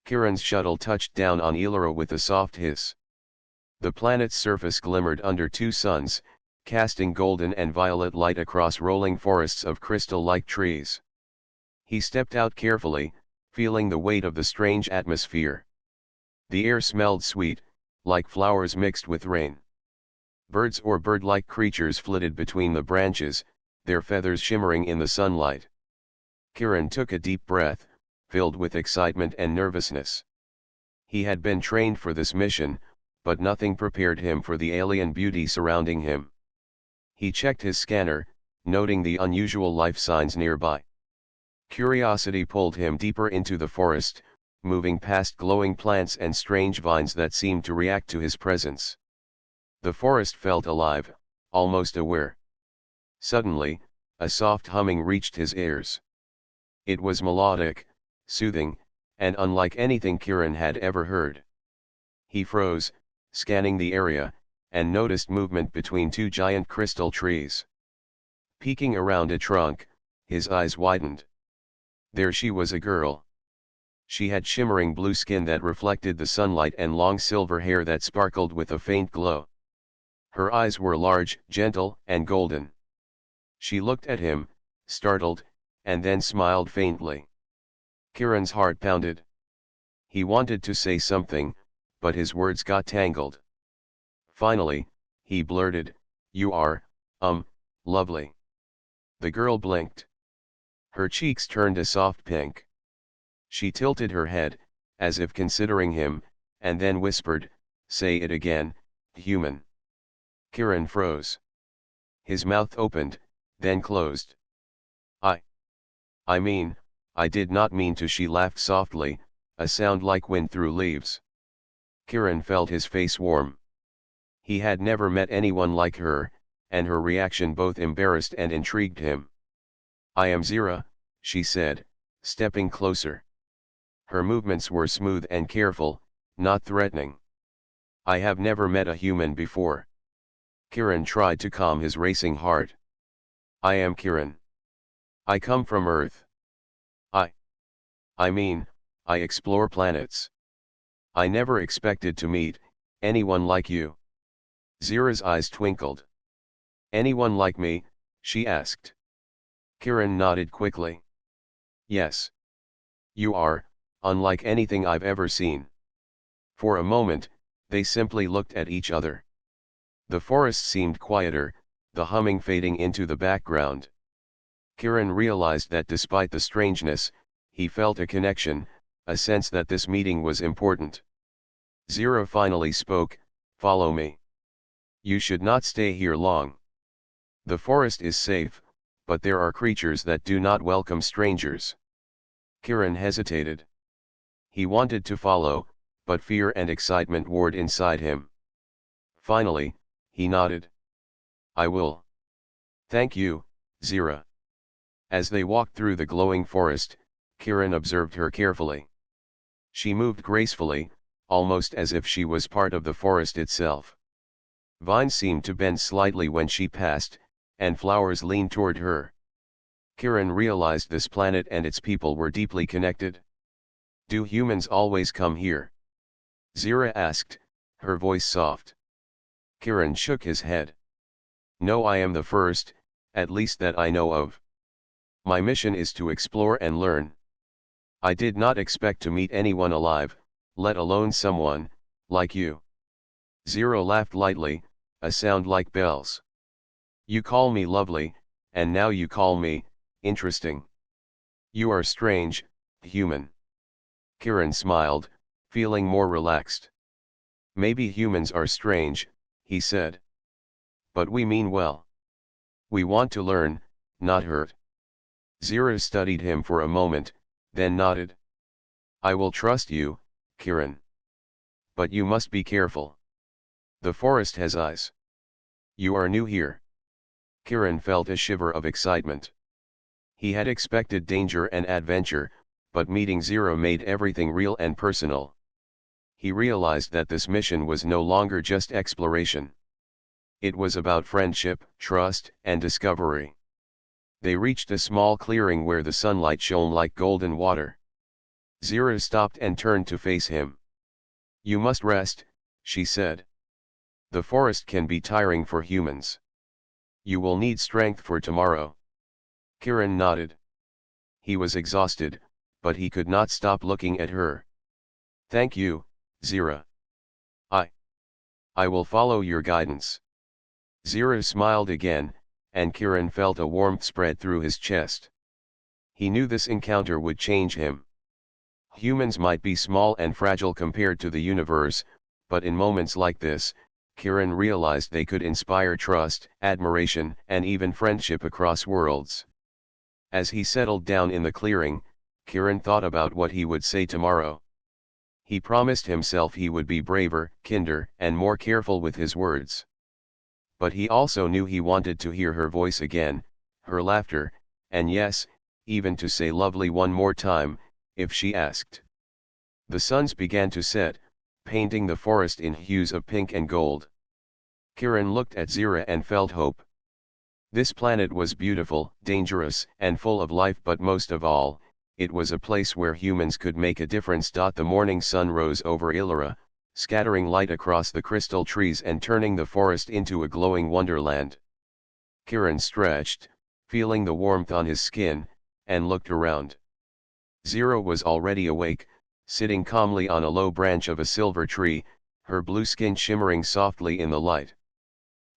Kiran's shuttle touched down on Elora with a soft hiss. The planet's surface glimmered under two suns, casting golden and violet light across rolling forests of crystal-like trees. He stepped out carefully, feeling the weight of the strange atmosphere. The air smelled sweet, like flowers mixed with rain. Birds or bird-like creatures flitted between the branches, their feathers shimmering in the sunlight. Kiran took a deep breath, filled with excitement and nervousness. He had been trained for this mission, but nothing prepared him for the alien beauty surrounding him. He checked his scanner, noting the unusual life signs nearby. Curiosity pulled him deeper into the forest, moving past glowing plants and strange vines that seemed to react to his presence. The forest felt alive, almost aware. Suddenly, a soft humming reached his ears. It was melodic, soothing, and unlike anything Kiran had ever heard. He froze, scanning the area, and noticed movement between two giant crystal trees. Peeking around a trunk, his eyes widened. There she was, a girl. She had shimmering blue skin that reflected the sunlight and long silver hair that sparkled with a faint glow. Her eyes were large, gentle, and golden. She looked at him, startled, and then smiled faintly. Kiran's heart pounded. He wanted to say something, but his words got tangled. Finally, he blurted, "You are, lovely." The girl blinked. Her cheeks turned a soft pink. She tilted her head, as if considering him, and then whispered, "Say it again, human." Kiran froze. His mouth opened, then closed. I mean, I did not mean to." She laughed softly, a sound like wind through leaves. Kiran felt his face warm. He had never met anyone like her, and her reaction both embarrassed and intrigued him. "I am Zira," she said, stepping closer. Her movements were smooth and careful, not threatening. "I have never met a human before." Kiran tried to calm his racing heart. "I am Kiran. I come from Earth. I mean, I explore planets. I never expected to meet anyone like you." Zira's eyes twinkled. "Anyone like me?" she asked. Kiran nodded quickly. "Yes. You are, unlike anything I've ever seen." For a moment, they simply looked at each other. The forest seemed quieter, the humming fading into the background. Kiran realized that despite the strangeness, he felt a connection, a sense that this meeting was important. Zira finally spoke, "Follow me. You should not stay here long. The forest is safe, but there are creatures that do not welcome strangers." Kiran hesitated. He wanted to follow, but fear and excitement warred inside him. Finally, he nodded. "I will. Thank you, Zira." As they walked through the glowing forest, Kiran observed her carefully. She moved gracefully, almost as if she was part of the forest itself. Vines seemed to bend slightly when she passed, and flowers leaned toward her. Kiran realized this planet and its people were deeply connected. "Do humans always come here?" Zira asked, her voice soft. Kiran shook his head. "No, I am the first, at least that I know of. My mission is to explore and learn. I did not expect to meet anyone alive, let alone someone like you." Zira laughed lightly, a sound like bells. "You call me lovely, and now you call me interesting. You are strange, human." Kiran smiled, feeling more relaxed. "Maybe humans are strange," he said. "But we mean well. We want to learn, not hurt." Zira studied him for a moment, then nodded. "I will trust you, Kiran. But you must be careful. The forest has eyes. You are new here." Kiran felt a shiver of excitement. He had expected danger and adventure, but meeting Zira made everything real and personal. He realized that this mission was no longer just exploration. It was about friendship, trust, and discovery. They reached a small clearing where the sunlight shone like golden water. Zira stopped and turned to face him. You must rest, she said. The forest can be tiring for humans. You will need strength for tomorrow. Kiran nodded. He was exhausted, but he could not stop looking at her. Thank you, Zira. I. I will follow your guidance. Zira smiled again, and Kiran felt a warmth spread through his chest. He knew this encounter would change him. Humans might be small and fragile compared to the universe, but in moments like this, Kiran realized they could inspire trust, admiration, and even friendship across worlds. As he settled down in the clearing, Kiran thought about what he would say tomorrow. He promised himself he would be braver, kinder, and more careful with his words. But he also knew he wanted to hear her voice again, her laughter, and yes, even to say lovely one more time, if she asked. The suns began to set, painting the forest in hues of pink and gold. Kiran looked at Zira and felt hope. This planet was beautiful, dangerous, and full of life, but most of all, it was a place where humans could make a difference. The morning sun rose over Illyra, scattering light across the crystal trees and turning the forest into a glowing wonderland. Kiran stretched, feeling the warmth on his skin, and looked around. Zira was already awake, sitting calmly on a low branch of a silver tree, her blue skin shimmering softly in the light.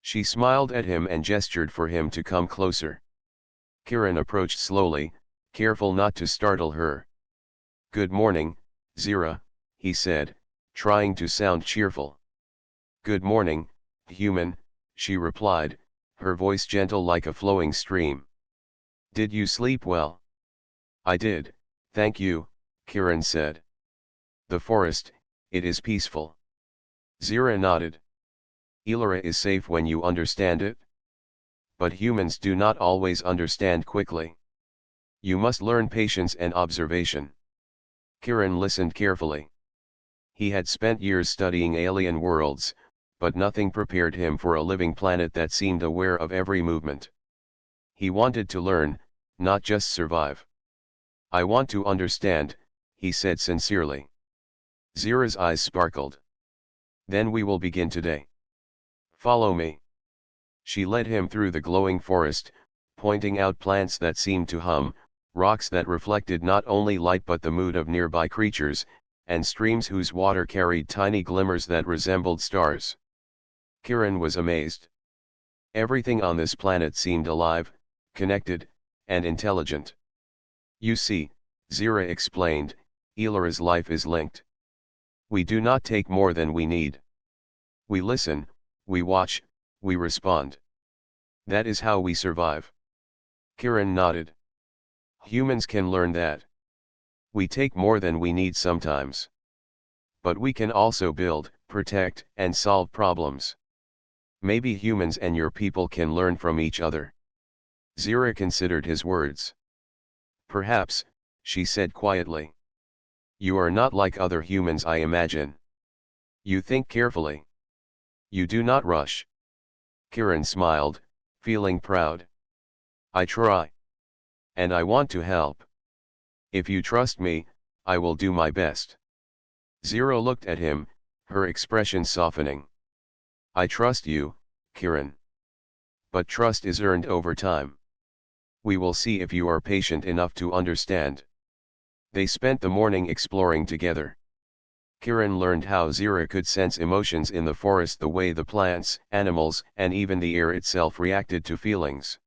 She smiled at him and gestured for him to come closer. Kiran approached slowly, careful not to startle her. Good morning, Zira, he said, trying to sound cheerful. Good morning, human, she replied, her voice gentle like a flowing stream. Did you sleep well? I did, thank you, Kiran said. The forest, it is peaceful. Zira nodded. Illyra is safe when you understand it. But humans do not always understand quickly. You must learn patience and observation. Kiran listened carefully. He had spent years studying alien worlds, but nothing prepared him for a living planet that seemed aware of every movement. He wanted to learn, not just survive. I want to understand, he said sincerely. Zira's eyes sparkled. Then we will begin today. Follow me. She led him through the glowing forest, pointing out plants that seemed to hum, rocks that reflected not only light but the mood of nearby creatures, and streams whose water carried tiny glimmers that resembled stars. Kiran was amazed. Everything on this planet seemed alive, connected, and intelligent. You see, Zira explained, Illyra's life is linked. We do not take more than we need. We listen, we watch, we respond. That is how we survive. Kiran nodded. Humans can learn that. We take more than we need sometimes. But we can also build, protect, and solve problems. Maybe humans and your people can learn from each other. Zira considered his words. Perhaps, she said quietly. You are not like other humans I imagine. You think carefully. You do not rush. Kiran smiled, feeling proud. I try. And I want to help. If you trust me, I will do my best. Zira looked at him, her expression softening. I trust you, Kiran. But trust is earned over time. We will see if you are patient enough to understand. They spent the morning exploring together. Kiran learned how Zira could sense emotions in the forest the way the plants, animals, and even the air itself reacted to feelings.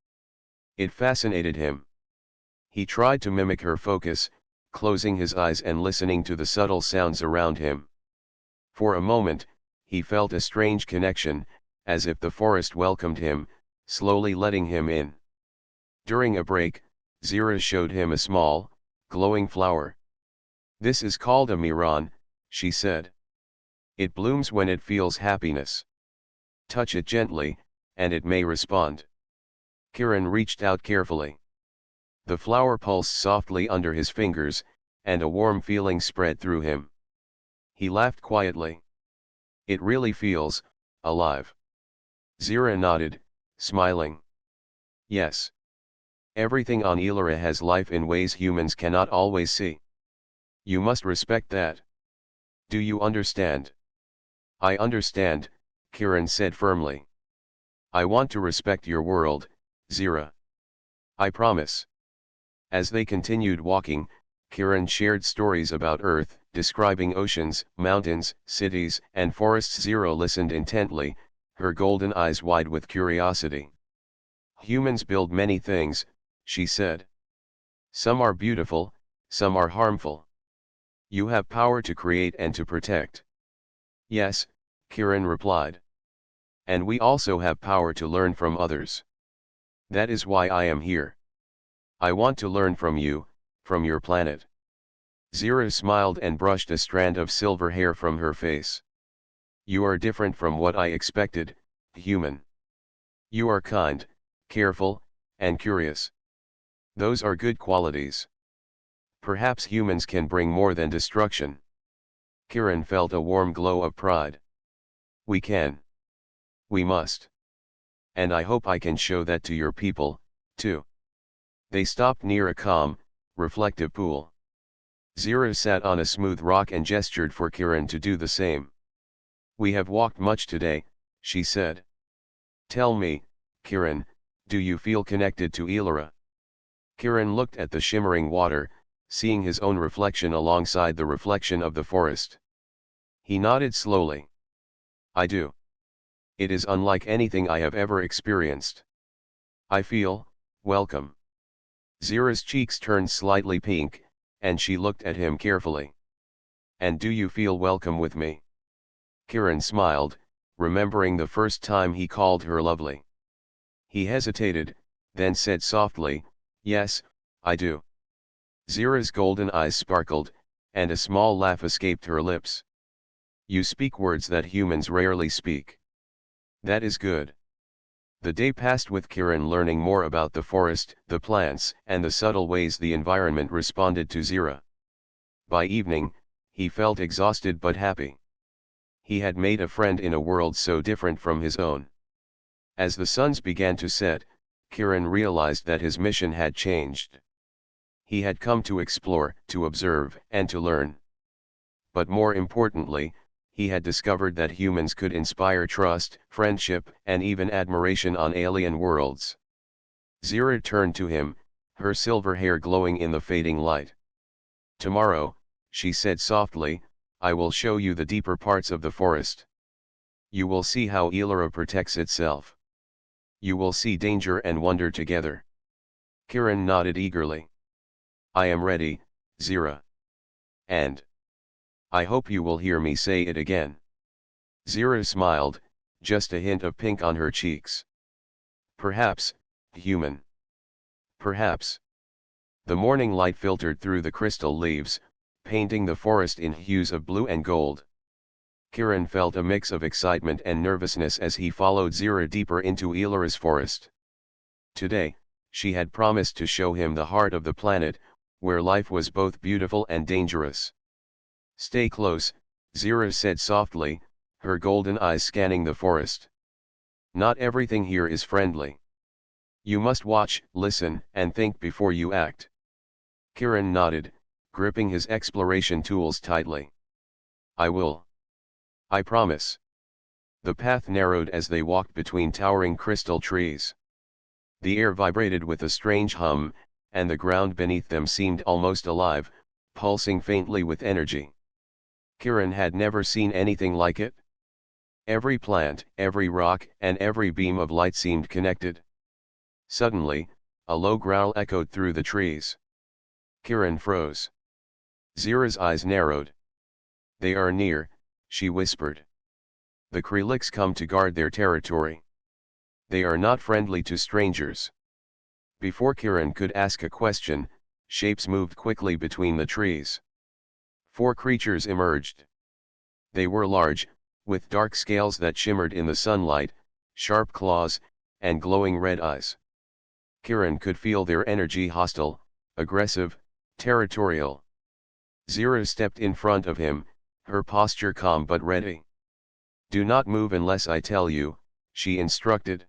It fascinated him. He tried to mimic her focus, closing his eyes and listening to the subtle sounds around him. For a moment, he felt a strange connection, as if the forest welcomed him, slowly letting him in. During a break, Zira showed him a small, glowing flower. This is called a miran, she said. It blooms when it feels happiness. Touch it gently, and it may respond. Kiran reached out carefully. The flower pulsed softly under his fingers, and a warm feeling spread through him. He laughed quietly. It really feels alive. Zira nodded, smiling. Yes. Everything on Illyra has life in ways humans cannot always see. You must respect that. Do you understand? I understand, Kiran said firmly. I want to respect your world, Zira. I promise. As they continued walking, Kiran shared stories about Earth, describing oceans, mountains, cities, and forests. Zira listened intently, her golden eyes wide with curiosity. Humans build many things, she said. Some are beautiful, some are harmful. You have power to create and to protect. Yes, Kiran replied. And we also have power to learn from others. That is why I am here. I want to learn from you, from your planet. Zira smiled and brushed a strand of silver hair from her face. You are different from what I expected, human. You are kind, careful, and curious. Those are good qualities. Perhaps humans can bring more than destruction. Kiran felt a warm glow of pride. We can. We must. And I hope I can show that to your people, too. They stopped near a calm, reflective pool. Zira sat on a smooth rock and gestured for Kiran to do the same. We have walked much today, she said. Tell me, Kiran, do you feel connected to Elara? Kiran looked at the shimmering water, seeing his own reflection alongside the reflection of the forest. He nodded slowly. I do. It is unlike anything I have ever experienced. I feel welcome. Zira's cheeks turned slightly pink, and she looked at him carefully. And do you feel welcome with me? Kiran smiled, remembering the first time he called her lovely. He hesitated, then said softly, yes, I do. Zira's golden eyes sparkled, and a small laugh escaped her lips. You speak words that humans rarely speak. That is good. The day passed with Kiran learning more about the forest, the plants, and the subtle ways the environment responded to Zira. By evening, he felt exhausted but happy. He had made a friend in a world so different from his own. As the suns began to set, Kiran realized that his mission had changed. He had come to explore, to observe, and to learn. But more importantly, he had discovered that humans could inspire trust, friendship, and even admiration on alien worlds. Zira turned to him, her silver hair glowing in the fading light. Tomorrow, she said softly, I will show you the deeper parts of the forest. You will see how Elara protects itself. You will see danger and wonder together. Kiran nodded eagerly. I am ready, Zira. And I hope you will hear me say it again. Zira smiled, just a hint of pink on her cheeks. Perhaps, human. Perhaps. The morning light filtered through the crystal leaves, painting the forest in hues of blue and gold. Kiran felt a mix of excitement and nervousness as he followed Zira deeper into Elara's forest. Today, she had promised to show him the heart of the planet, where life was both beautiful and dangerous. Stay close, Zira said softly, her golden eyes scanning the forest. Not everything here is friendly. You must watch, listen, and think before you act. Kiran nodded, gripping his exploration tools tightly. I will. I promise. The path narrowed as they walked between towering crystal trees. The air vibrated with a strange hum, and the ground beneath them seemed almost alive, pulsing faintly with energy. Kiran had never seen anything like it. Every plant, every rock, and every beam of light seemed connected. Suddenly, a low growl echoed through the trees. Kiran froze. Zira's eyes narrowed. They are near, she whispered. The Krelix come to guard their territory. They are not friendly to strangers. Before Kiran could ask a question, shapes moved quickly between the trees. 4 creatures emerged. They were large, with dark scales that shimmered in the sunlight, sharp claws, and glowing red eyes. Kiran could feel their energy hostile, aggressive, territorial. Zira stepped in front of him, her posture calm but ready. Do not move unless I tell you, she instructed.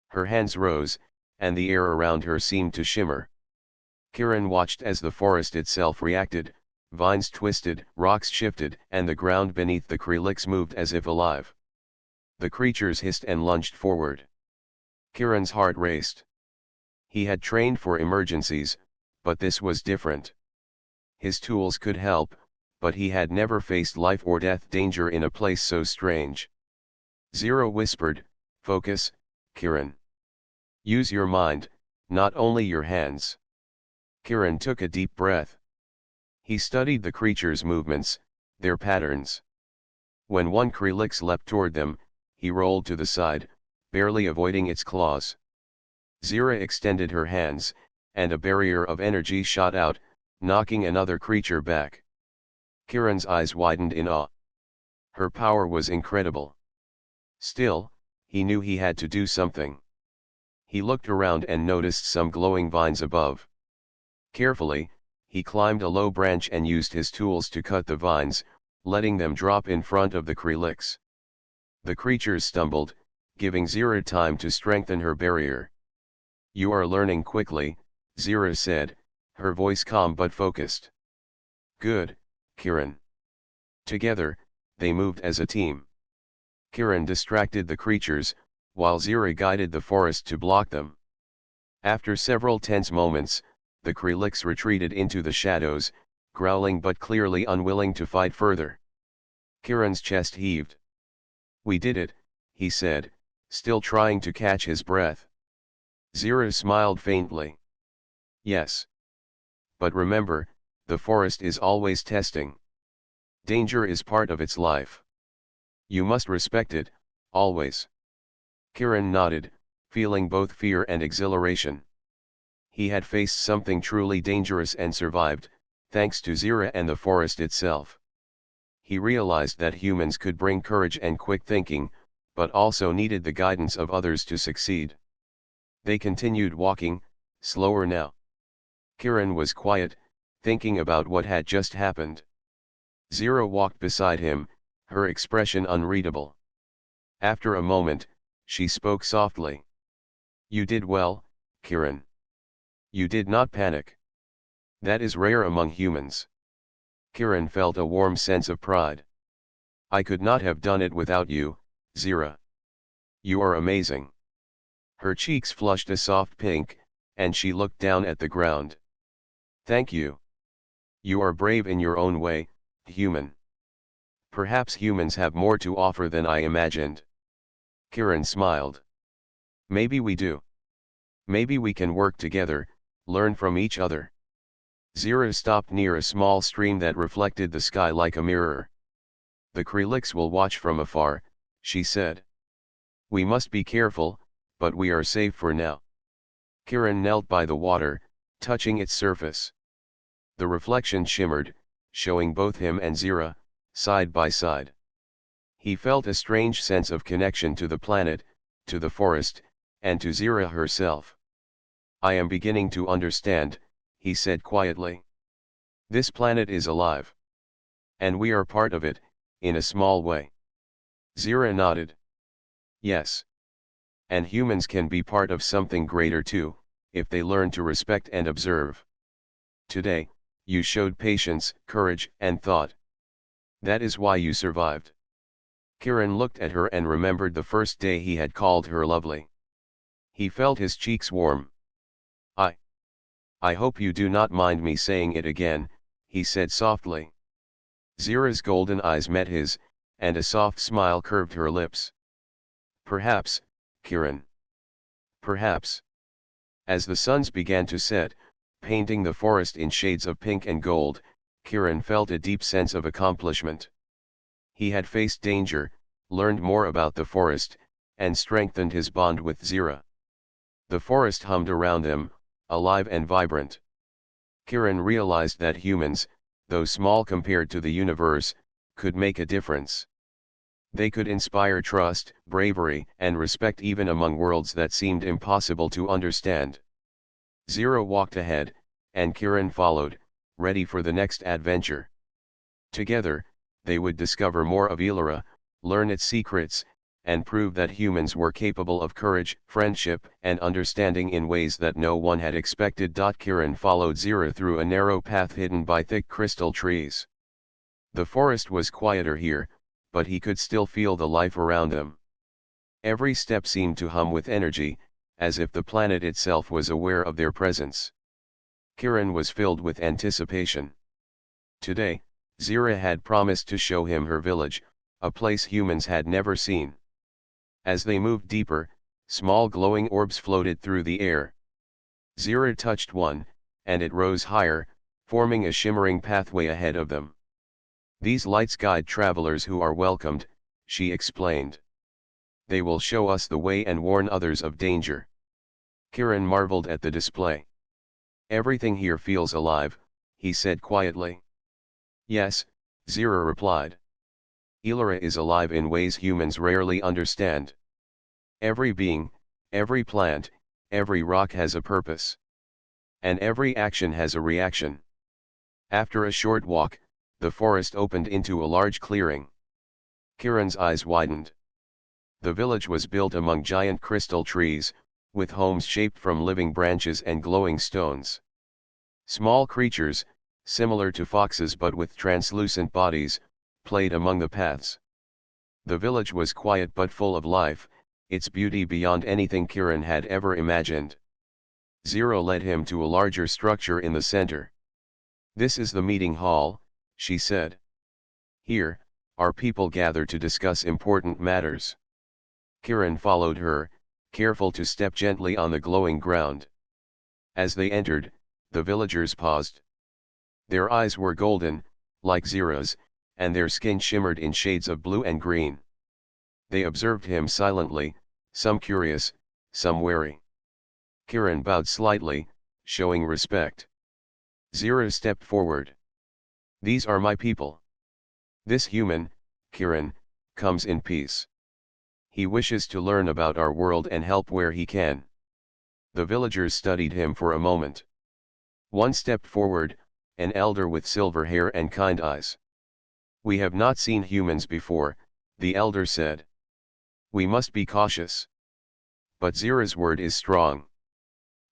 Her hands rose, and the air around her seemed to shimmer. Kiran watched as the forest itself reacted, vines twisted, rocks shifted, and the ground beneath the Krelix moved as if alive. The creatures hissed and lunged forward. Kiran's heart raced. He had trained for emergencies, but this was different. His tools could help, but he had never faced life or death danger in a place so strange. Zero whispered, "Focus, Kiran. Use your mind, not only your hands." Kiran took a deep breath. He studied the creature's movements, their patterns. When one Krelix leapt toward them, he rolled to the side, barely avoiding its claws. Zira extended her hands, and a barrier of energy shot out, knocking another creature back. Kiran's eyes widened in awe. Her power was incredible. Still, he knew he had to do something. He looked around and noticed some glowing vines above. Carefully, he climbed a low branch and used his tools to cut the vines, letting them drop in front of the Krelix. The creatures stumbled, giving Zira time to strengthen her barrier. "You are learning quickly," Zira said, her voice calm but focused. "Good, Kiran." Together, they moved as a team. Kiran distracted the creatures, while Zira guided the forest to block them. After several tense moments, the Krelix retreated into the shadows, growling but clearly unwilling to fight further. Kiran's chest heaved. "We did it," he said, still trying to catch his breath. Zira smiled faintly. "Yes. But remember, the forest is always testing. Danger is part of its life. You must respect it, always." Kiran nodded, feeling both fear and exhilaration. He had faced something truly dangerous and survived, thanks to Zira and the forest itself. He realized that humans could bring courage and quick thinking, but also needed the guidance of others to succeed. They continued walking, slower now. Kiran was quiet, thinking about what had just happened. Zira walked beside him, her expression unreadable. After a moment, she spoke softly. "You did well, Kiran. You did not panic. That is rare among humans." Kiran felt a warm sense of pride. "I could not have done it without you, Zira. You are amazing." Her cheeks flushed a soft pink, and she looked down at the ground. "Thank you. You are brave in your own way, human. Perhaps humans have more to offer than I imagined." Kiran smiled. "Maybe we do. Maybe we can work together, learn from each other." Zira stopped near a small stream that reflected the sky like a mirror. "The Krelix will watch from afar," she said. "We must be careful, but we are safe for now." Kiran knelt by the water, touching its surface. The reflection shimmered, showing both him and Zira, side by side. He felt a strange sense of connection to the planet, to the forest, and to Zira herself. "I am beginning to understand," he said quietly. "This planet is alive. And we are part of it, in a small way." Zira nodded. "Yes. And humans can be part of something greater too, if they learn to respect and observe. Today, you showed patience, courage, and thought. That is why you survived." Kiran looked at her and remembered the first day he had called her lovely. He felt his cheeks warm. I hope you do not mind me saying it again," he said softly. Zira's golden eyes met his, and a soft smile curved her lips. "Perhaps, Kiran. Perhaps." As the suns began to set, painting the forest in shades of pink and gold, Kiran felt a deep sense of accomplishment. He had faced danger, learned more about the forest, and strengthened his bond with Zira. The forest hummed around them, alive and vibrant. Kiran realized that humans, though small compared to the universe, could make a difference. They could inspire trust, bravery, and respect even among worlds that seemed impossible to understand. Zira walked ahead, and Kiran followed, ready for the next adventure. Together, they would discover more of Elara, learn its secrets, and prove that humans were capable of courage, friendship, and understanding in ways that no one had expected. Kiran followed Zira through a narrow path hidden by thick crystal trees. The forest was quieter here, but he could still feel the life around them. Every step seemed to hum with energy, as if the planet itself was aware of their presence. Kiran was filled with anticipation. Today, Zira had promised to show him her village, a place humans had never seen. As they moved deeper, small glowing orbs floated through the air. Zira touched one, and it rose higher, forming a shimmering pathway ahead of them. "These lights guide travelers who are welcomed," she explained. "They will show us the way and warn others of danger." Kiran marveled at the display. "Everything here feels alive," he said quietly. "Yes," Zira replied. "Illyria is alive in ways humans rarely understand. Every being, every plant, every rock has a purpose. And every action has a reaction." After a short walk, the forest opened into a large clearing. Kiran's eyes widened. The village was built among giant crystal trees, with homes shaped from living branches and glowing stones. Small creatures, similar to foxes but with translucent bodies, played among the paths. The village was quiet but full of life, its beauty beyond anything Kiran had ever imagined. Zero led him to a larger structure in the center. "This is the meeting hall," she said. "Here, our people gather to discuss important matters." Kiran followed her, careful to step gently on the glowing ground. As they entered, the villagers paused. Their eyes were golden, like Zira's, and their skin shimmered in shades of blue and green. They observed him silently, some curious, some wary. Kiran bowed slightly, showing respect. Zira stepped forward. "These are my people. This human, Kiran, comes in peace. He wishes to learn about our world and help where he can." The villagers studied him for a moment. One stepped forward, an elder with silver hair and kind eyes. "We have not seen humans before," the elder said. "We must be cautious. But Zira's word is strong.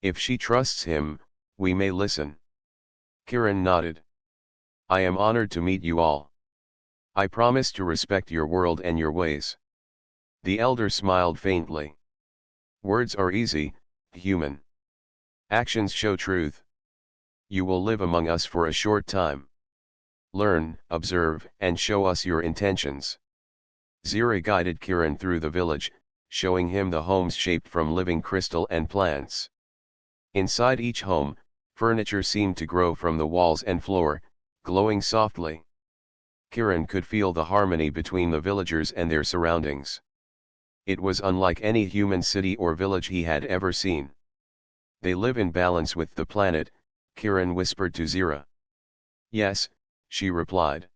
If she trusts him, we may listen." Kiran nodded. "I am honored to meet you all. I promise to respect your world and your ways." The elder smiled faintly. "Words are easy, human. Actions show truth. You will live among us for a short time. Learn, observe, and show us your intentions." Zira guided Kiran through the village, showing him the homes shaped from living crystal and plants. Inside each home, furniture seemed to grow from the walls and floor, glowing softly. Kiran could feel the harmony between the villagers and their surroundings. It was unlike any human city or village he had ever seen. "They live in balance with the planet," Kiran whispered to Zira. "Yes," she replied.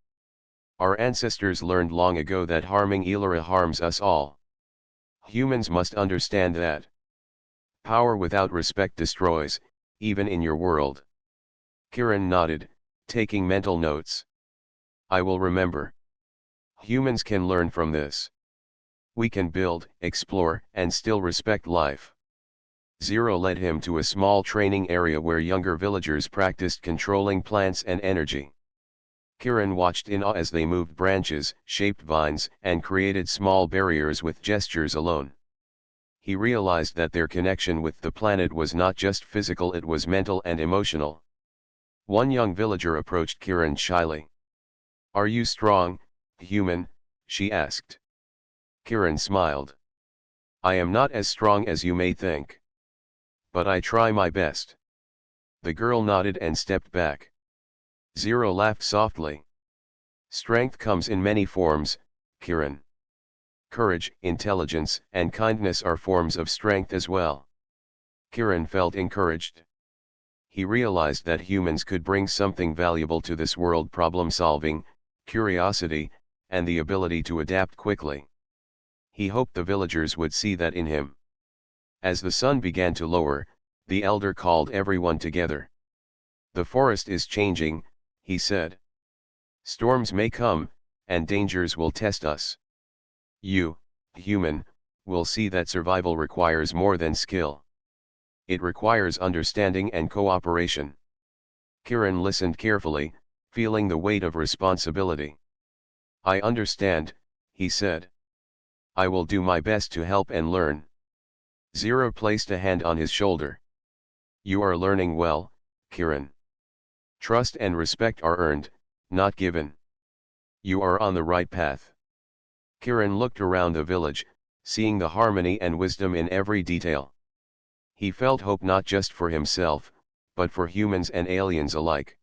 "Our ancestors learned long ago that harming Illyria harms us all. Humans must understand that. Power without respect destroys, even in your world." Kiran nodded, taking mental notes. "I will remember. Humans can learn from this. We can build, explore, and still respect life." Zero led him to a small training area where younger villagers practiced controlling plants and energy. Kiran watched in awe as they moved branches, shaped vines, and created small barriers with gestures alone. He realized that their connection with the planet was not just physical, it was mental and emotional. One young villager approached Kiran shyly. "Are you strong, human?" she asked. Kiran smiled. "I am not as strong as you may think. But I try my best." The girl nodded and stepped back. Zero laughed softly. "Strength comes in many forms, Kiran. Courage, intelligence, and kindness are forms of strength as well." Kiran felt encouraged. He realized that humans could bring something valuable to this world: problem solving, curiosity, and the ability to adapt quickly. He hoped the villagers would see that in him. As the sun began to lower, the elder called everyone together. "The forest is changing," he said. "Storms may come, and dangers will test us. You, human, will see that survival requires more than skill. It requires understanding and cooperation. Kiran listened carefully, feeling the weight of responsibility. I understand, he said. I will do my best to help and learn. Zero placed a hand on his shoulder. You are learning well, Kiran. Trust and respect are earned, not given. You are on the right path. Kiran looked around the village, seeing the harmony and wisdom in every detail. He felt hope not just for himself, but for humans and aliens alike.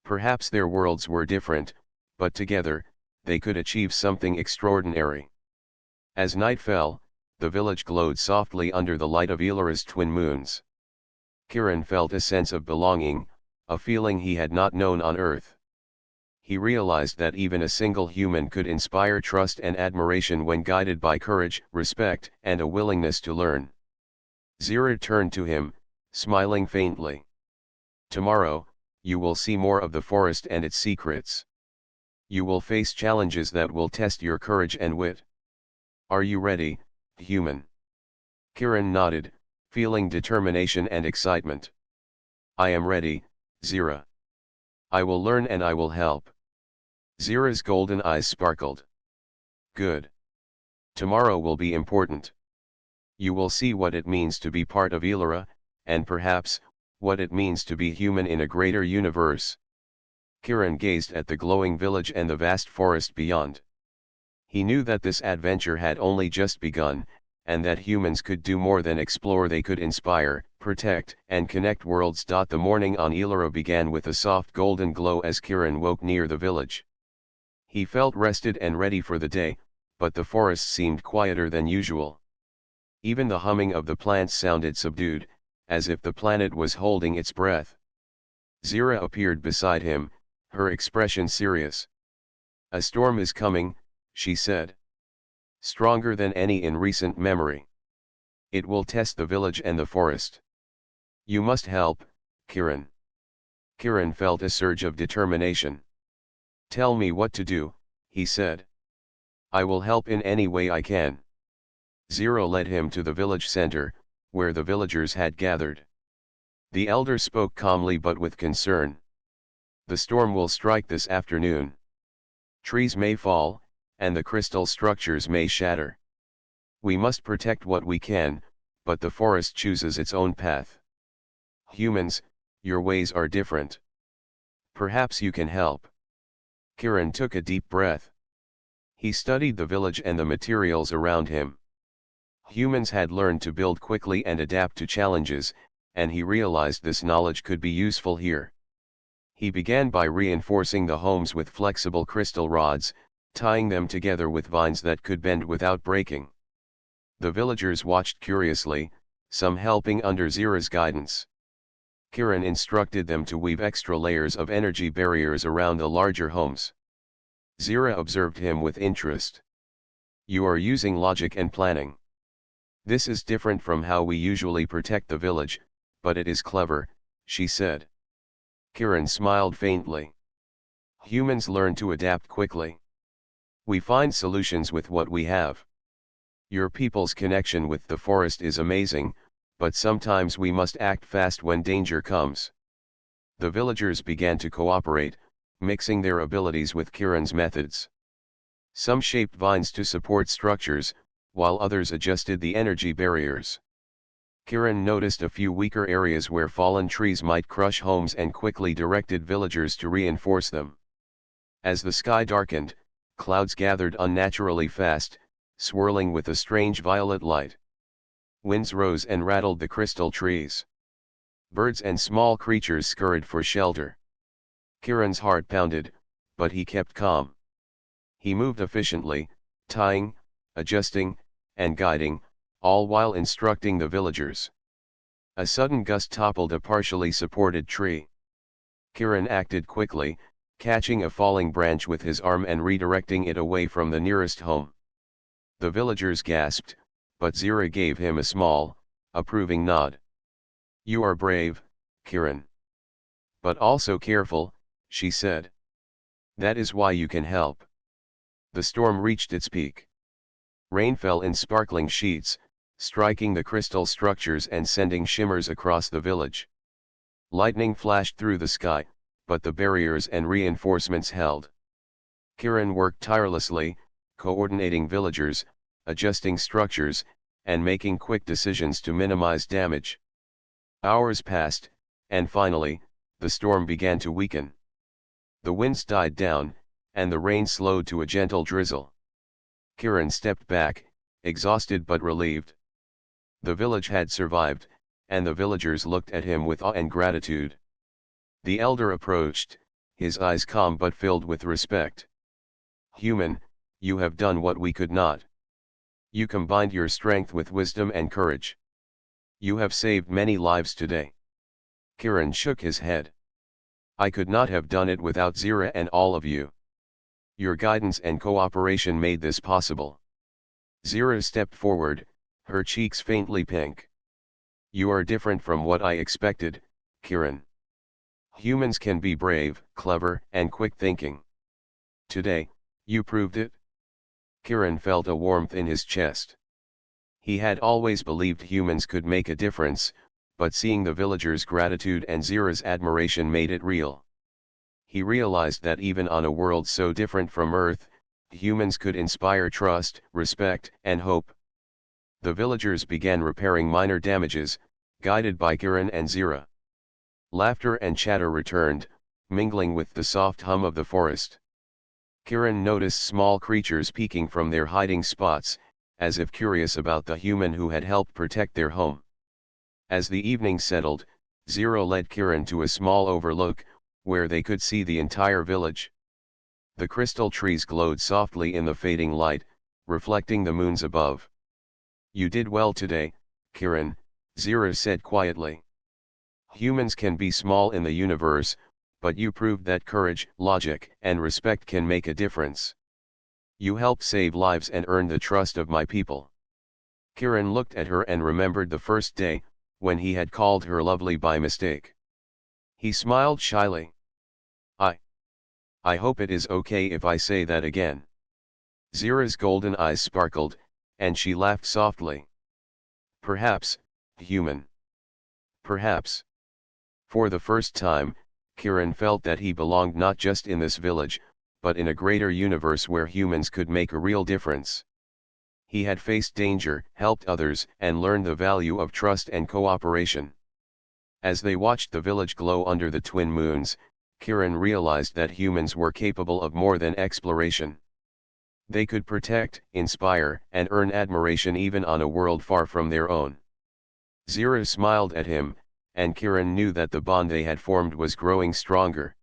Perhaps their worlds were different, but together, they could achieve something extraordinary. As night fell, the village glowed softly under the light of Elara's twin moons. Kiran felt a sense of belonging, a feeling he had not known on Earth. He realized that even a single human could inspire trust and admiration when guided by courage, respect, and a willingness to learn. Zira turned to him, smiling faintly. Tomorrow, you will see more of the forest and its secrets. You will face challenges that will test your courage and wit. Are you ready, human? Kiran nodded, feeling determination and excitement. I am ready, Zira. I will learn and I will help. Zira's golden eyes sparkled. Good. Tomorrow will be important. You will see what it means to be part of Elara, and perhaps, what it means to be human in a greater universe. Kiran gazed at the glowing village and the vast forest beyond. He knew that this adventure had only just begun, and that humans could do more than explore. They could inspire, protect, and connect worlds. The morning on Elara began with a soft golden glow as Kiran woke near the village. He felt rested and ready for the day, but the forest seemed quieter than usual. Even the humming of the plants sounded subdued, as if the planet was holding its breath. Zira appeared beside him, her expression serious. A storm is coming, she said. Stronger than any in recent memory. It will test the village and the forest. You must help, Kiran. Kiran felt a surge of determination. Tell me what to do, he said. I will help in any way I can. Zero led him to the village center, where the villagers had gathered. The elder spoke calmly but with concern. The storm will strike this afternoon. Trees may fall, and the crystal structures may shatter. We must protect what we can, but the forest chooses its own path. Humans, your ways are different. Perhaps you can help. Kiran took a deep breath. He studied the village and the materials around him. Humans had learned to build quickly and adapt to challenges, and he realized this knowledge could be useful here. He began by reinforcing the homes with flexible crystal rods, tying them together with vines that could bend without breaking. The villagers watched curiously, some helping under Zira's guidance. Kiran instructed them to weave extra layers of energy barriers around the larger homes. Zira observed him with interest. You are using logic and planning. This is different from how we usually protect the village, but it is clever, she said. Kiran smiled faintly. Humans learn to adapt quickly. We find solutions with what we have. Your people's connection with the forest is amazing, but sometimes we must act fast when danger comes. The villagers began to cooperate, mixing their abilities with Kiran's methods. Some shaped vines to support structures, while others adjusted the energy barriers. Kiran noticed a few weaker areas where fallen trees might crush homes and quickly directed villagers to reinforce them. As the sky darkened, clouds gathered unnaturally fast, swirling with a strange violet light. Winds rose and rattled the crystal trees. Birds and small creatures scurried for shelter. Kiran's heart pounded, but he kept calm. He moved efficiently, tying, adjusting, and guiding, all while instructing the villagers. A sudden gust toppled a partially supported tree. Kiran acted quickly, catching a falling branch with his arm and redirecting it away from the nearest home. The villagers gasped, but Zira gave him a small, approving nod. You are brave, Kiran. But also careful, she said. That is why you can help. The storm reached its peak. Rain fell in sparkling sheets, striking the crystal structures and sending shimmers across the village. Lightning flashed through the sky, but the barriers and reinforcements held. Kiran worked tirelessly, coordinating villagers, adjusting structures, and making quick decisions to minimize damage. Hours passed, and finally, the storm began to weaken. The winds died down, and the rain slowed to a gentle drizzle. Kiran stepped back, exhausted but relieved. The village had survived, and the villagers looked at him with awe and gratitude. The elder approached, his eyes calm but filled with respect. "Human, you have done what we could not. You combined your strength with wisdom and courage. You have saved many lives today." Kiran shook his head. "I could not have done it without Zira and all of you. Your guidance and cooperation made this possible." Zira stepped forward, her cheeks faintly pink. "You are different from what I expected, Kiran. Humans can be brave, clever, and quick-thinking. Today, you proved it." Kiran felt a warmth in his chest. He had always believed humans could make a difference, but seeing the villagers' gratitude and Zira's admiration made it real. He realized that even on a world so different from Earth, humans could inspire trust, respect, and hope. The villagers began repairing minor damages, guided by Kiran and Zira. Laughter and chatter returned, mingling with the soft hum of the forest. Kiran noticed small creatures peeking from their hiding spots, as if curious about the human who had helped protect their home. As the evening settled, Zira led Kiran to a small overlook, where they could see the entire village. The crystal trees glowed softly in the fading light, reflecting the moons above. "You did well today, Kiran," Zira said quietly. "Humans can be small in the universe, but you proved that courage, logic, and respect can make a difference. You helped save lives and earn the trust of my people." Kiran looked at her and remembered the first day, when he had called her lovely by mistake. He smiled shyly. I I hope it is okay if I say that again." Zira's golden eyes sparkled, and she laughed softly. "Perhaps, human. Perhaps." For the first time, Kiran felt that he belonged not just in this village, but in a greater universe where humans could make a real difference. He had faced danger, helped others, and learned the value of trust and cooperation. As they watched the village glow under the twin moons, Kiran realized that humans were capable of more than exploration. They could protect, inspire, and earn admiration even on a world far from their own. Zira smiled at him, and Kiran knew that the bond they had formed was growing stronger.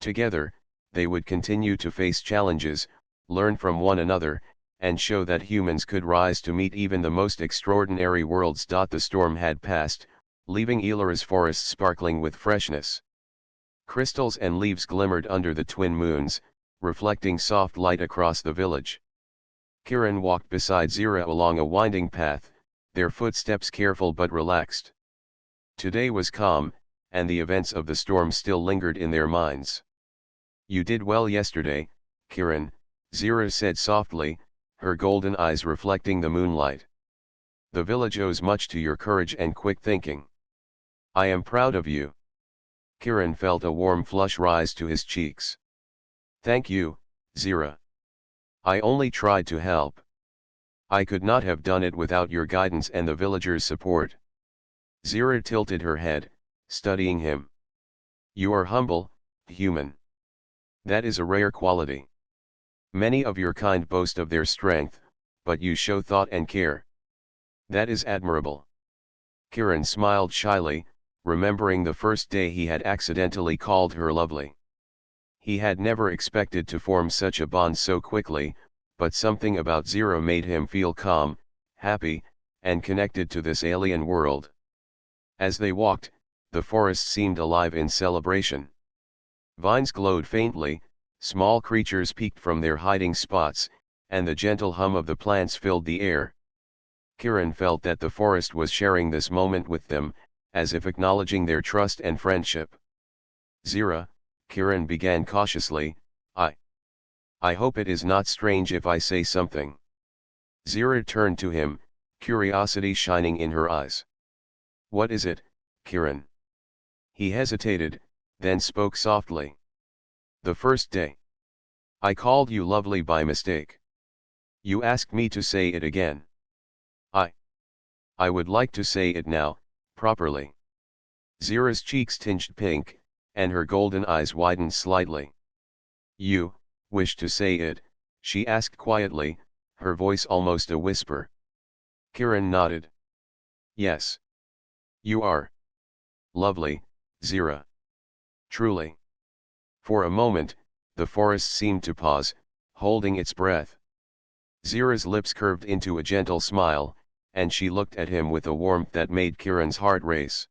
Together, they would continue to face challenges, learn from one another, and show that humans could rise to meet even the most extraordinary worlds. The storm had passed, leaving Elara's forest sparkling with freshness. Crystals and leaves glimmered under the twin moons, reflecting soft light across the village. Kiran walked beside Zira along a winding path, their footsteps careful but relaxed. Today was calm, and the events of the storm still lingered in their minds. "You did well yesterday, Kiran," Zira said softly, her golden eyes reflecting the moonlight. "The village owes much to your courage and quick thinking. I am proud of you." Kiran felt a warm flush rise to his cheeks. "Thank you, Zira. I only tried to help. I could not have done it without your guidance and the villagers' support." Zira tilted her head, studying him. "You are humble, human. That is a rare quality. Many of your kind boast of their strength, but you show thought and care. That is admirable." Kiran smiled shyly, remembering the first day he had accidentally called her lovely. He had never expected to form such a bond so quickly, but something about Zira made him feel calm, happy, and connected to this alien world. As they walked, the forest seemed alive in celebration. Vines glowed faintly, small creatures peeked from their hiding spots, and the gentle hum of the plants filled the air. Kiran felt that the forest was sharing this moment with them, as if acknowledging their trust and friendship. "Zira," Kiran began cautiously, I hope it is not strange if I say something." Zira turned to him, curiosity shining in her eyes. What is it, Kiran? He hesitated, then spoke softly. The first day. I called you lovely by mistake. You asked me to say it again. I. I would like to say it now, properly. Zira's cheeks tinged pink, and her golden eyes widened slightly. You wish to say it, she asked quietly, her voice almost a whisper. Kiran nodded. Yes. You are lovely, Zira. Truly. For a moment, the forest seemed to pause, holding its breath. Zira's lips curved into a gentle smile, and she looked at him with a warmth that made Kiran's heart race.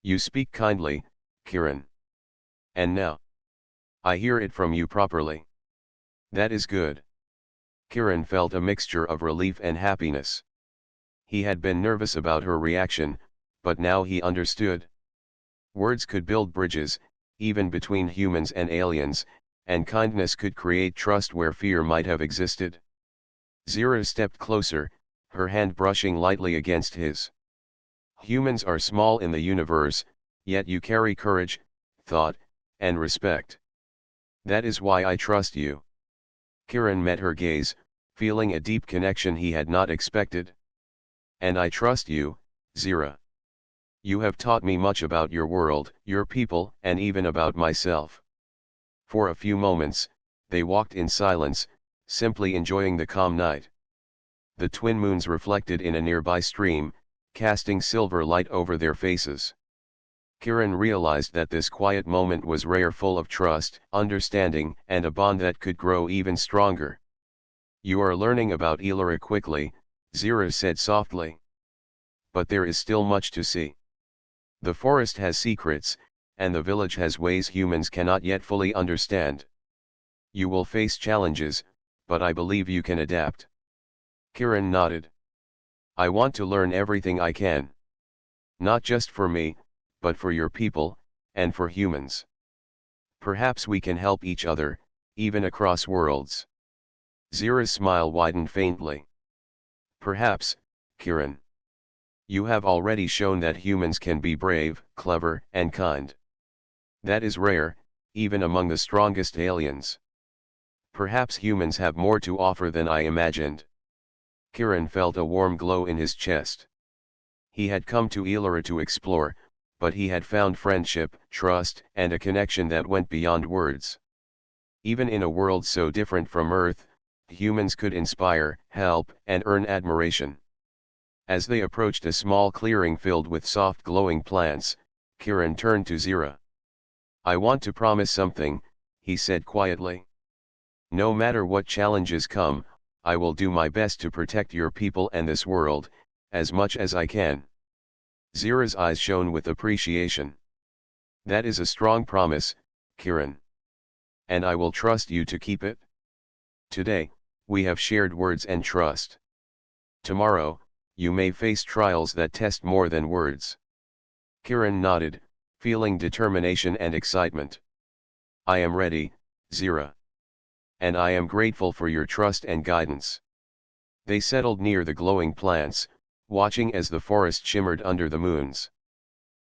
You speak kindly, Kiran. And now, I hear it from you properly. That is good. Kiran felt a mixture of relief and happiness. He had been nervous about her reaction, but now he understood. Words could build bridges, even between humans and aliens, and kindness could create trust where fear might have existed. Zira stepped closer, her hand brushing lightly against his. Humans are small in the universe, yet you carry courage, thought, and respect. That is why I trust you. Kiran met her gaze, feeling a deep connection he had not expected. And I trust you, Zira. You have taught me much about your world, your people, and even about myself. For a few moments, they walked in silence, simply enjoying the calm night. The twin moons reflected in a nearby stream, casting silver light over their faces. Kiran realized that this quiet moment was rare, full of trust, understanding, and a bond that could grow even stronger. You are learning about Elara quickly, Zira said softly. But there is still much to see. The forest has secrets, and the village has ways humans cannot yet fully understand. You will face challenges, but I believe you can adapt. Kiran nodded. I want to learn everything I can. Not just for me, but for your people, and for humans. Perhaps we can help each other, even across worlds. Zira's smile widened faintly. Perhaps, Kiran. You have already shown that humans can be brave, clever, and kind. That is rare, even among the strongest aliens. Perhaps humans have more to offer than I imagined. Kiran felt a warm glow in his chest. He had come to Elara to explore, but he had found friendship, trust, and a connection that went beyond words. Even in a world so different from Earth, humans could inspire, help, and earn admiration. As they approached a small clearing filled with soft glowing plants, Kiran turned to Zira. I want to promise something, he said quietly. No matter what challenges come, I will do my best to protect your people and this world, as much as I can. Zira's eyes shone with appreciation. That is a strong promise, Kiran. And I will trust you to keep it. Today, we have shared words and trust. Tomorrow, you may face trials that test more than words. Kiran nodded, feeling determination and excitement. I am ready, Zira. And I am grateful for your trust and guidance. They settled near the glowing plants, watching as the forest shimmered under the moons.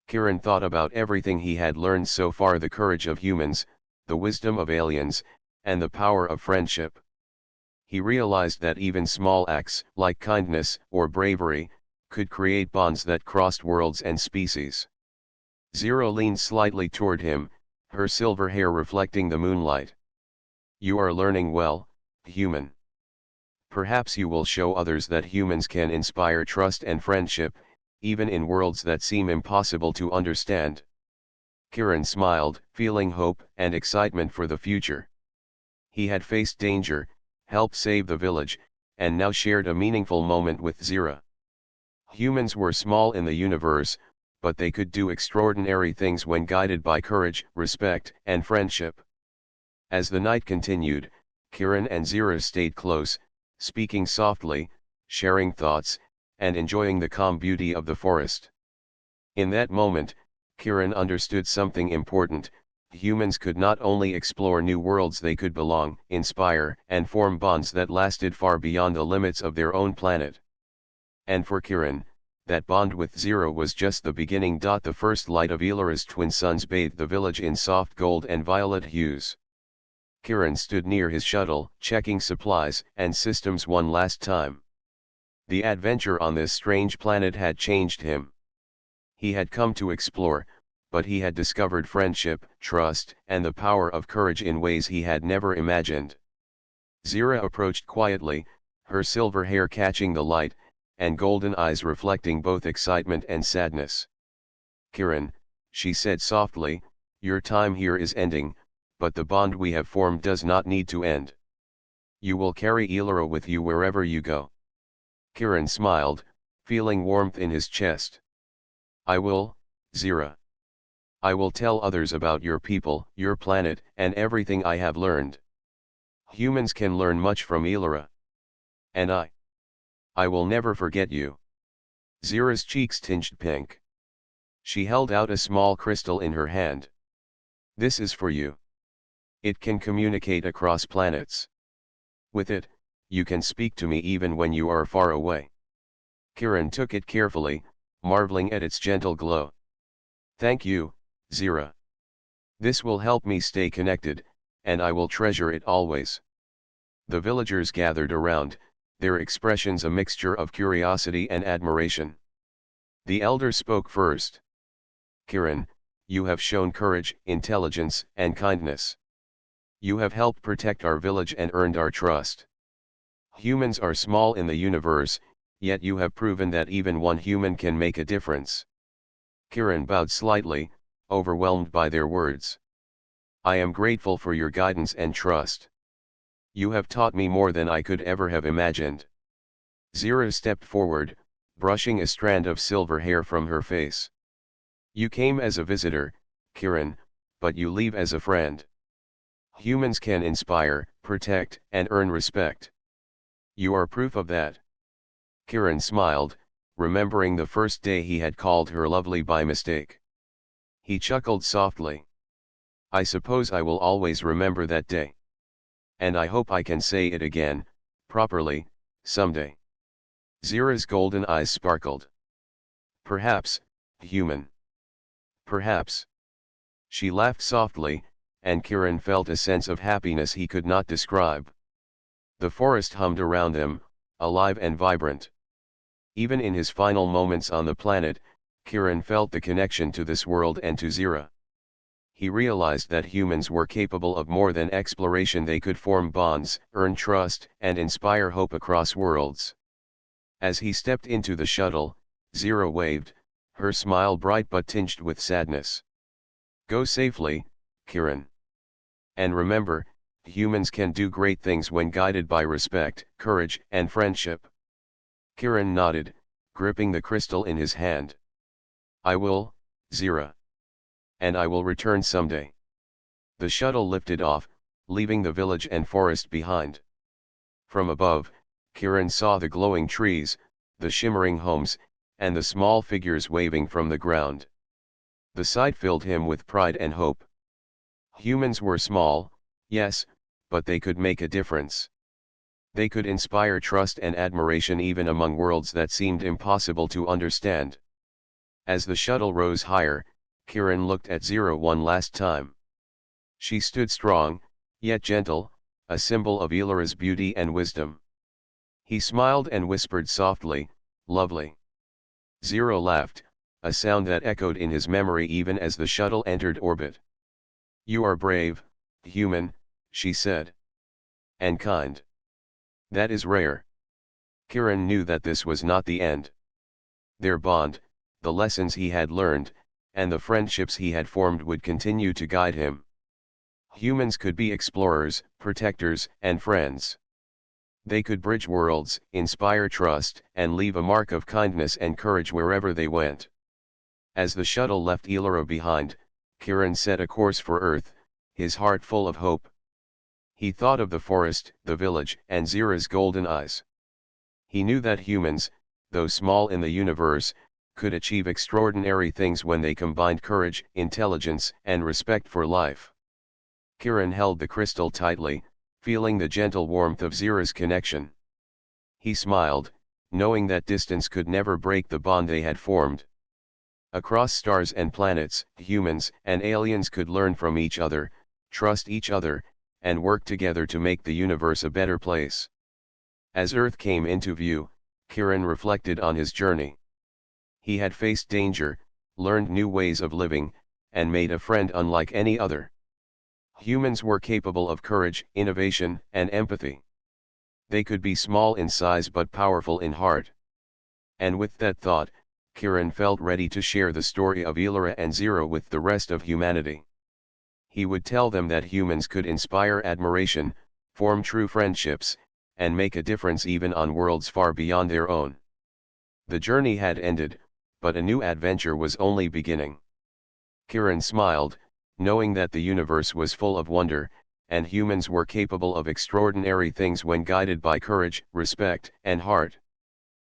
Kiran thought about everything he had learned so far: the courage of humans, the wisdom of aliens, and the power of friendship. He realized that even small acts, like kindness or bravery, could create bonds that crossed worlds and species. Zira leaned slightly toward him, her silver hair reflecting the moonlight. You are learning well, human. Perhaps you will show others that humans can inspire trust and friendship, even in worlds that seem impossible to understand. Kiran smiled, feeling hope and excitement for the future. He had faced danger, helped save the village, and now shared a meaningful moment with Zira. Humans were small in the universe, but they could do extraordinary things when guided by courage, respect, and friendship. As the night continued, Kiran and Zira stayed close, speaking softly, sharing thoughts, and enjoying the calm beauty of the forest. In that moment, Kiran understood something important: humans could not only explore new worlds, they could belong, inspire, and form bonds that lasted far beyond the limits of their own planet. And for Kiran, that bond with Zero was just the beginning. The first light of Elara's twin suns bathed the village in soft gold and violet hues. Kiran stood near his shuttle, checking supplies and systems one last time. The adventure on this strange planet had changed him. He had come to explore, but he had discovered friendship, trust, and the power of courage in ways he had never imagined. Zira approached quietly, her silver hair catching the light, and golden eyes reflecting both excitement and sadness. "Kiran," she said softly, "your time here is ending, but the bond we have formed does not need to end. You will carry Elara with you wherever you go." Kiran smiled, feeling warmth in his chest. "I will, Zira. I will tell others about your people, your planet, and everything I have learned. Humans can learn much from Elara. And I will never forget you." Zira's cheeks tinged pink. She held out a small crystal in her hand. "This is for you. It can communicate across planets. With it, you can speak to me even when you are far away." Kiran took it carefully, marveling at its gentle glow. "Thank you, Zira. This will help me stay connected, and I will treasure it always." The villagers gathered around, their expressions a mixture of curiosity and admiration. The elder spoke first. "Kiran, you have shown courage, intelligence, and kindness. You have helped protect our village and earned our trust. Humans are small in the universe, yet you have proven that even one human can make a difference." Kiran bowed slightly, overwhelmed by their words. "I am grateful for your guidance and trust. You have taught me more than I could ever have imagined." Zira stepped forward, brushing a strand of silver hair from her face. "You came as a visitor, Kiran, but you leave as a friend. Humans can inspire, protect, and earn respect. You are proof of that." Kiran smiled, remembering the first day he had called her lovely by mistake. He chuckled softly. "I suppose I will always remember that day. And I hope I can say it again, properly, someday." Zira's golden eyes sparkled. "Perhaps, human. Perhaps." She laughed softly, and Kiran felt a sense of happiness he could not describe. The forest hummed around them, alive and vibrant. Even in his final moments on the planet, Kiran felt the connection to this world and to Zira. He realized that humans were capable of more than exploration. They could form bonds, earn trust, and inspire hope across worlds. As he stepped into the shuttle, Zira waved, her smile bright but tinged with sadness. "Go safely, Kiran. And remember, humans can do great things when guided by respect, courage, and friendship." Kiran nodded, gripping the crystal in his hand. "I will, Zira. And I will return someday." The shuttle lifted off, leaving the village and forest behind. From above, Kiran saw the glowing trees, the shimmering homes, and the small figures waving from the ground. The sight filled him with pride and hope. Humans were small, yes, but they could make a difference. They could inspire trust and admiration even among worlds that seemed impossible to understand. As the shuttle rose higher, Kiran looked at Zira one last time. She stood strong, yet gentle, a symbol of Elara's beauty and wisdom. He smiled and whispered softly, "Lovely." Zira laughed, a sound that echoed in his memory even as the shuttle entered orbit. "You are brave, human," she said. "And kind. That is rare." Kiran knew that this was not the end. Their bond, the lessons he had learned, and the friendships he had formed would continue to guide him. Humans could be explorers, protectors, and friends. They could bridge worlds, inspire trust, and leave a mark of kindness and courage wherever they went. As the shuttle left Elara behind, Kiran set a course for Earth, his heart full of hope. He thought of the forest, the village, and Zira's golden eyes. He knew that humans, though small in the universe, could achieve extraordinary things when they combined courage, intelligence, and respect for life. Kiran held the crystal tightly, feeling the gentle warmth of Zira's connection. He smiled, knowing that distance could never break the bond they had formed. Across stars and planets, humans and aliens could learn from each other, trust each other, and work together to make the universe a better place. As Earth came into view, Kiran reflected on his journey. He had faced danger, learned new ways of living, and made a friend unlike any other. Humans were capable of courage, innovation, and empathy. They could be small in size but powerful in heart. And with that thought, Kiran felt ready to share the story of Illyra and Zira with the rest of humanity. He would tell them that humans could inspire admiration, form true friendships, and make a difference even on worlds far beyond their own. The journey had ended, but a new adventure was only beginning. Kiran smiled, knowing that the universe was full of wonder, and humans were capable of extraordinary things when guided by courage, respect, and heart.